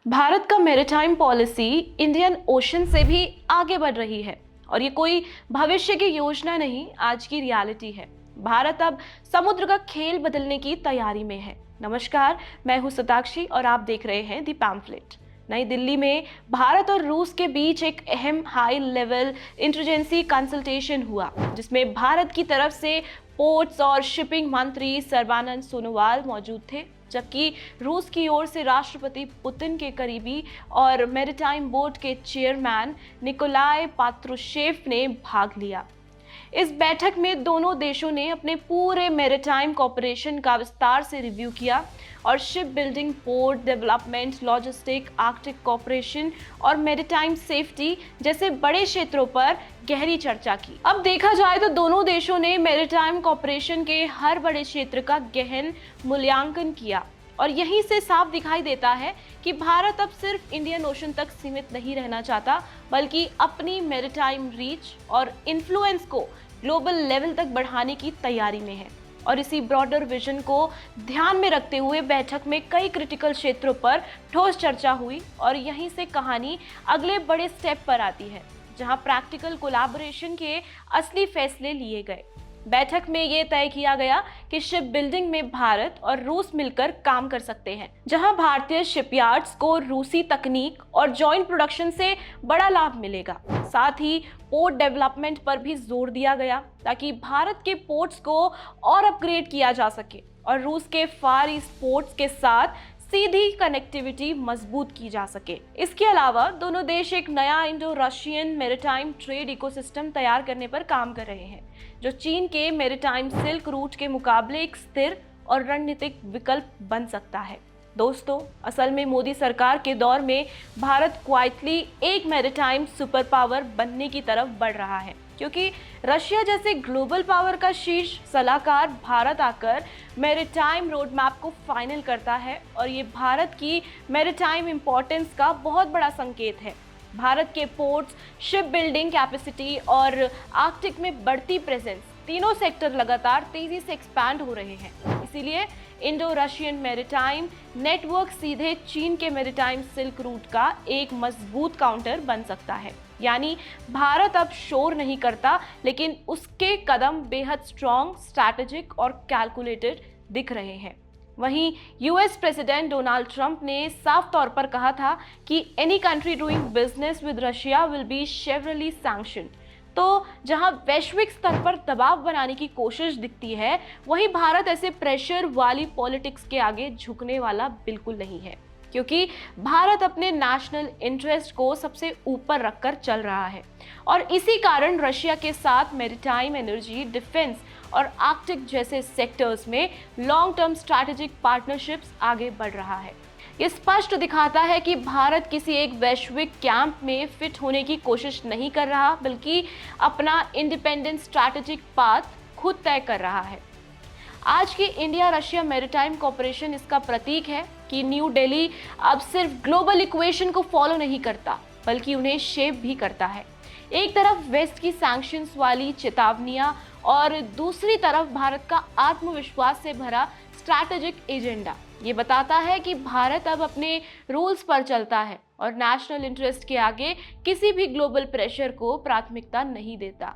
भारत का maritime policy Indian ocean से भी आगे बढ़ रही है और ये कोई भविष्य की योजना नहीं, आज की रियलिटी है। भारत अब समुद्र का खेल बदलने की तैयारी में है। नमस्कार, मैं हूं सताक्षी और आप देख रहे हैं दी पैम्फलेट। नई दिल्ली में भारत और रूस के बीच एक अहम हाई लेवल इंटरजेंसी कंसल्टेशन हुआ, जिसमें भारत की तरफ से पोर्ट्स और शिपिंग मंत्री सर्बानंद सोनोवाल मौजूद थे, जबकि रूस की ओर से राष्ट्रपति पुतिन के करीबी और मैरीटाइम बोर्ड के चेयरमैन निकोलाई पात्रुशेव ने भाग लिया। इस बैठक में दोनों देशों ने अपने पूरे मैरीटाइम कॉर्पोरेशन का विस्तार से रिव्यू किया और ship building, port development, logistic, Arctic corporation और मैरीटाइम सेफ्टी जैसे बड़े क्षेत्रों पर गहरी चर्चा की। अब देखा जाए तो दोनों देशों ने मैरीटाइम कॉर्पोरेशन के हर बड़े क्षेत्र का गहन मूल्यांकन किया और यहीं से साफ दिखाई देता है कि भारत अब सिर्फ इंडियन ओशन तक सीमित नहीं रहना चाहता, बल्कि अपनी मैरीटाइम रीच और इन्फ्लुएंस को ग्लोबल लेवल तक बढ़ाने की तैयारी में है। और इसी ब्रॉडर विजन को ध्यान में रखते हुए बैठक में कई क्रिटिकल क्षेत्रों पर ठोस चर्चा हुई और यहीं से कहानी अगले बड़े स्टेप पर आती है, जहां प्रैक्टिकल कोलैबोरेशन के असली फैसले लिए गए। बैठक में ये तय किया गया कि शिप बिल्डिंग में भारत और रूस मिलकर काम कर सकते हैं, जहां भारतीय शिपयार्ड्स को रूसी तकनीक और जॉइंट प्रोडक्शन से बड़ा लाभ मिलेगा। साथ ही पोर्ट डेवलपमेंट पर भी जोर दिया गया, ताकि भारत के पोर्ट्स को और अपग्रेड किया जा सके और रूस के फार ईस्ट पोर्ट्स के साथ सीधी कनेक्टिविटी मजबूत की जा सके। इसके अलावा दोनों देश एक नया Indo Russian maritime trade ecosystem तैयार करने पर काम कर रहे हैं, जो चीन के मैरीटाइम सिल्क रूट के मुकाबले एक स्थिर और रणनीतिक विकल्प बन सकता है। दोस्तों, असल में मोदी सरकार के दौर में भारत क्वाइटली एक मैरीटाइम सुपर पावर बनने की तरफ बढ़ रहा है, क्योंकि रशिया जैसे ग्लोबल पावर का शीर्ष सलाहकार भारत आकर मैरीटाइम रोड मैप को फाइनल करता है और ये भारत की मैरीटाइम इंपॉर्टेंस का बहुत बड़ा संकेत है। भारत के पोर्ट्स, शिप बिल्डिंग कैपेसिटी और आर्कटिक में बढ़ती प्रेजेंस, तीनों सेक्टर लगातार तेजी से एक्सपैंड हो रहे हैं। इसीलिए इंडो रशियन मैरीटाइम नेटवर्क सीधे चीन के मैरीटाइम सिल्क रूट का एक मजबूत काउंटर बन सकता है। यानी भारत अब शोर नहीं करता, लेकिन उसके कदम बेहद स्ट्रॉन्ग, स्ट्रैटेजिक और कैलकुलेटेड दिख रहे हैं। वहीं यूएस प्रेसिडेंट डोनाल्ड ट्रंप ने साफ तौर पर कहा था कि any country doing business with Russia will be severally sanctioned. तो जहां वैश्विक स्तर पर दबाव बनाने की कोशिश दिखती है, वहीं भारत ऐसे प्रेशर वाली पॉलिटिक्स के आगे झुकने वाला बिल्कुल नहीं है, क्योंकि भारत अपने नेशनल इंटरेस्ट को सबसे ऊपर रखकर चल रहा है और इसी कारण रशिया के साथ मैरीटाइम, एनर्जी, डिफेंस और आर्कटिक जैसे सेक्टर्स में लॉन्ग टर्म स्ट्रैटेजिक पार्टनरशिप्स आगे बढ़ रहा है। ये स्पष्ट दिखाता है कि भारत किसी एक वैश्विक कैंप में फिट होने की कोशिश नहीं कर रहा, बल्कि अपना इंडिपेंडेंट स्ट्रैटेजिक पाथ खुद तय कर रहा है। आज की इंडिया रशिया मैरीटाइम कॉर्पोरेशन इसका प्रतीक है कि न्यू दिल्ली अब सिर्फ ग्लोबल इक्वेशन को फॉलो नहीं करता, बल्कि उन्हें शेप भी करता है। एक तरफ वेस्ट की सैंक्शंस वाली चेतावनियां और दूसरी तरफ भारत का आत्मविश्वास से भरा स्ट्रैटेजिक एजेंडा। ये बताता है कि भारत अब अपने रूल्स पर चलता है और नेशनल इंटरेस्ट के आगे किसी भी ग्लोबल प्रेशर को प्राथमिकता नहीं देता।